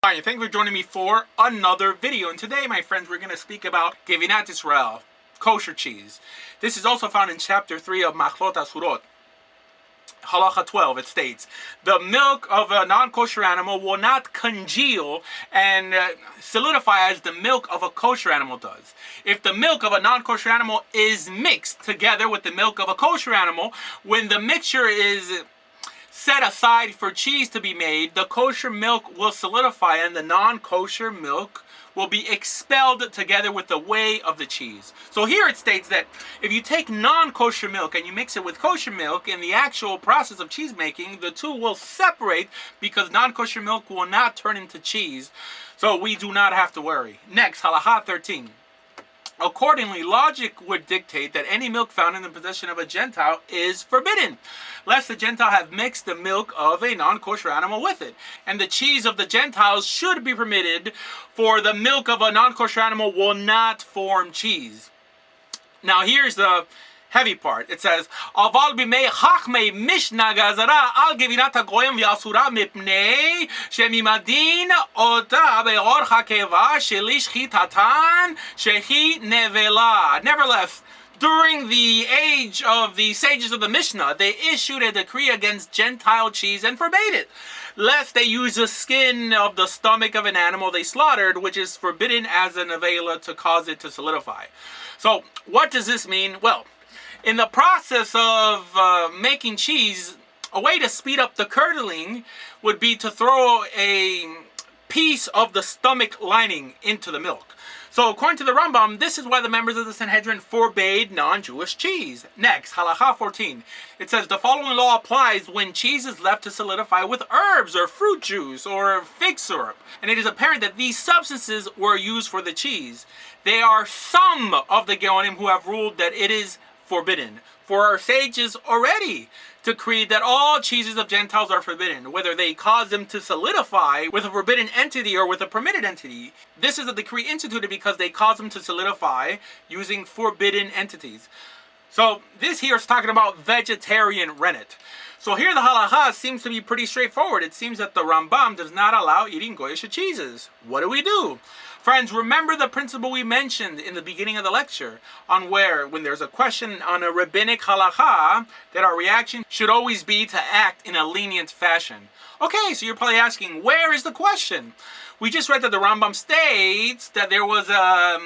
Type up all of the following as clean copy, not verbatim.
Fine, thank you for joining me for another video. And today, my friends, we're going to speak about Gevinat Israel, kosher cheese. This is also found in chapter 3 of Machlot Asurot. Halacha 12, it states, the milk of a non-kosher animal will not congeal and solidify as the milk of a kosher animal does. If the milk of a non-kosher animal is mixed together with the milk of a kosher animal, when the mixture is set aside for cheese to be made, the kosher milk will solidify and the non-kosher milk will be expelled together with the whey of the cheese. So here it states that if you take non-kosher milk and you mix it with kosher milk, in the actual process of cheese making, the two will separate because non-kosher milk will not turn into cheese. So we do not have to worry. Next, halacha 13. Accordingly, logic would dictate that any milk found in the possession of a Gentile is forbidden, lest the Gentile have mixed the milk of a non-kosher animal with it. And the cheese of the Gentiles should be permitted, for the milk of a non-kosher animal will not form cheese. Now here's the heavy part. It says, Aval b'mei chachmei mishnah gazara al gevinat hagoyim v'asura mipnei shemimadin ota be'or hakeva shelish chitatan shehi nevela. Nevertheless, during the age of the sages of the Mishnah, they issued a decree against Gentile cheese and forbade it, lest they use the skin of the stomach of an animal they slaughtered, which is forbidden as an avela, to cause it to solidify. So, what does this mean? Well, in the process of making cheese, a way to speed up the curdling would be to throw a piece of the stomach lining into the milk. So according to the Rambam, this is why the members of the Sanhedrin forbade non-Jewish cheese. Next, halacha 14. It says, the following law applies when cheese is left to solidify with herbs or fruit juice or fig syrup. And it is apparent that these substances were used for the cheese. They are some of the Geonim who have ruled that it is forbidden. For our sages already decreed that all cheeses of Gentiles are forbidden, whether they cause them to solidify with a forbidden entity or with a permitted entity. This is a decree instituted because they cause them to solidify using forbidden entities. So this here is talking about vegetarian rennet. So here the halacha seems to be pretty straightforward. It seems that the Rambam does not allow eating goyish cheeses. What do we do? Friends, remember the principle we mentioned in the beginning of the lecture on when there's a question on a rabbinic halacha, that our reaction should always be to act in a lenient fashion. Okay, so you're probably asking, where is the question? We just read that the Rambam states that there was a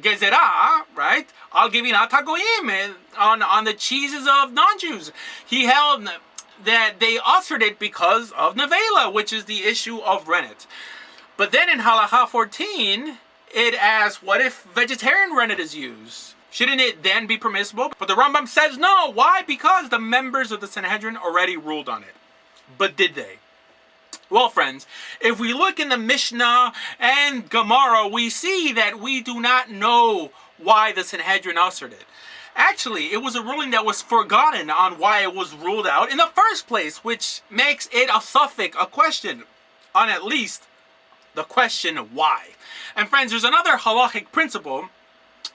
gezerah, right? Al gevinat hagoyim, on the cheeses of non-Jews. He held that they ushered it because of nevela, which is the issue of rennet. But then in halacha 14, it asks, what if vegetarian rennet is used? Shouldn't it then be permissible? But the Rambam says no. Why? Because the members of the Sanhedrin already ruled on it. But did they? Well, friends, if we look in the Mishnah and Gemara, we see that we do not know why the Sanhedrin ushered it. Actually, it was a ruling that was forgotten on why it was ruled out in the first place, which makes it a suffix, a question, on at least the question why. And friends, there's another halachic principle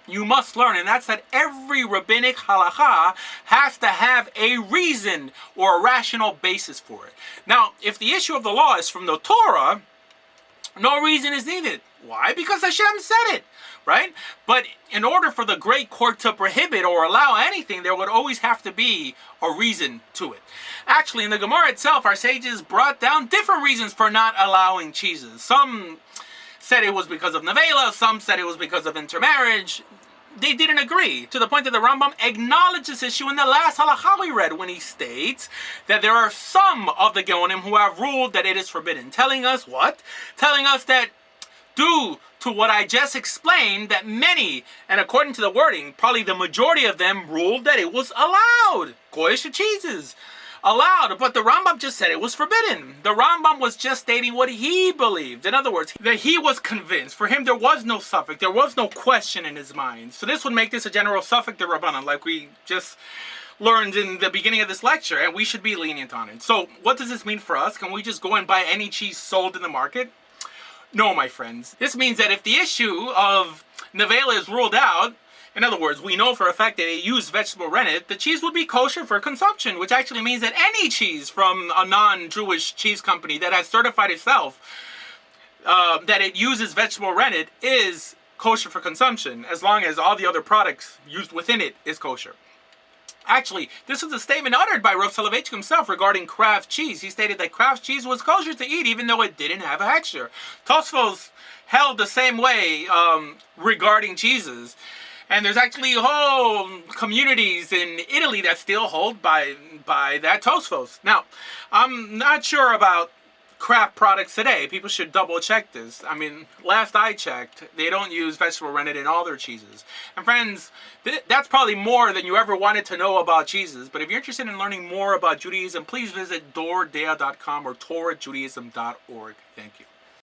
you must learn, and that's that every rabbinic halacha has to have a reason or a rational basis for it. Now, if the issue of the law is from the Torah, no reason is needed. Why? Because Hashem said it, right? But in order for the great court to prohibit or allow anything, there would always have to be a reason to it. Actually, in the Gemara itself, our sages brought down different reasons for not allowing cheeses. Some said it was because of nevela, some said it was because of intermarriage. They didn't agree, to the point that the Rambam acknowledged this issue in the last halacha we read, when he states that there are some of the Geonim who have ruled that it is forbidden. Telling us what? Telling us that due to what I just explained, that many, and according to the wording, probably the majority of them ruled that it was allowed. Goyish cheeses. Allowed, but the Rambam just said it was forbidden. The Rambam was just stating what he believed. In other words, that he was convinced. For him, there was no suffix. There was no question in his mind. So this would make this a general suffix de Rabbanan, like we just learned in the beginning of this lecture, and we should be lenient on it. So what does this mean for us? Can we just go and buy any cheese sold in the market? No, my friends. This means that if the issue of nevela is ruled out, in other words, we know for a fact that they use vegetable rennet, the cheese would be kosher for consumption, which actually means that any cheese from a non-Jewish cheese company that has certified itself that it uses vegetable rennet is kosher for consumption, as long as all the other products used within it is kosher. Actually, this was a statement uttered by Rav Soloveitchik himself regarding Kraft cheese. He stated that Kraft cheese was kosher to eat even though it didn't have a hechsher. Tosfos held the same way regarding cheeses. And there's actually whole communities in Italy that still hold by that Tosfos. Now, I'm not sure about Kraft products today. People should double check this. I mean, last I checked, they don't use vegetable rennet in all their cheeses. And friends, that's probably more than you ever wanted to know about cheeses. But if you're interested in learning more about Judaism, please visit doordea.com or torahjudaism.org. Thank you.